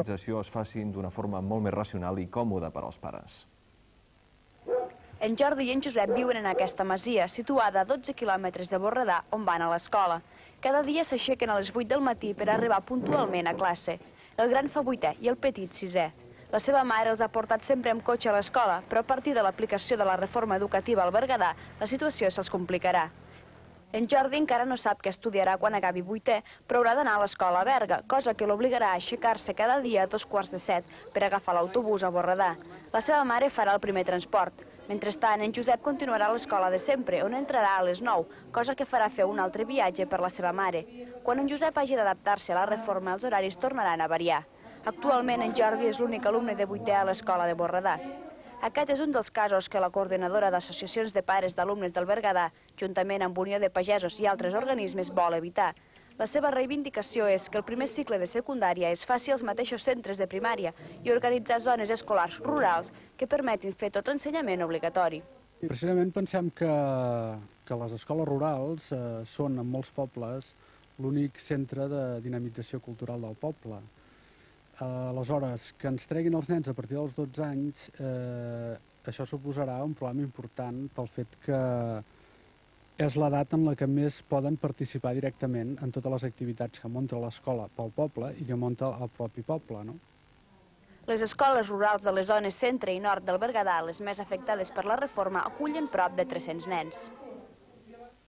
l'escolarització es facin d'una forma molt més racional i còmoda per als pares. En Jordi i en Josep viuen en aquesta masia, situada a 12 quilòmetres de Borredà, on van a l'escola. Cada dia s'aixequen a les 8 del matí per arribar puntualment a classe. El gran fa 8è i el petit 6è. La seva mare els ha portat sempre amb cotxe a l'escola, però a partir de l'aplicació de la reforma educativa al Berguedà, la situació se'ls complicarà. En Jordi encara no sap què estudiarà quan acabi 8è, però haurà d'anar a l'escola a Berga, cosa que l'obligarà a aixecar-se cada dia a 7:15 per agafar l'autobús a Borredà. La seva mare farà el primer transport. Mentrestant, en Josep continuarà a l'escola de sempre, on entrarà a les 9, cosa que farà fer un altre viatge per la seva mare. Quan en Josep hagi d'adaptar-se a la reforma, els horaris tornaran a variar. Actualment, en Jordi és l'únic alumne de 8è a l'escola de Borredà. Aquest és un dels casos que la coordinadora d'associacions de pares d'alumnes del Berguedà, juntament amb Unió de Pagesos i altres organismes, vol evitar. La seva reivindicació és que el primer cicle de secundària es faci als mateixos centres de primària i organitzar zones escolars rurals que permetin fer tot l'ensenyament obligatori. Precisament pensem que les escoles rurals són, en molts pobles, l'únic centre de dinamització cultural del poble. Aleshores, que ens treguin els nens a partir dels 12 anys, això suposarà un problema important pel fet que és l'edat en la que més poden participar directament en totes les activitats que munta l'escola pel poble i que munta el propi poble, no? Les escoles rurals de les zones centre i nord del Berguedà, les més afectades per la reforma, acullen prop de 300 nens.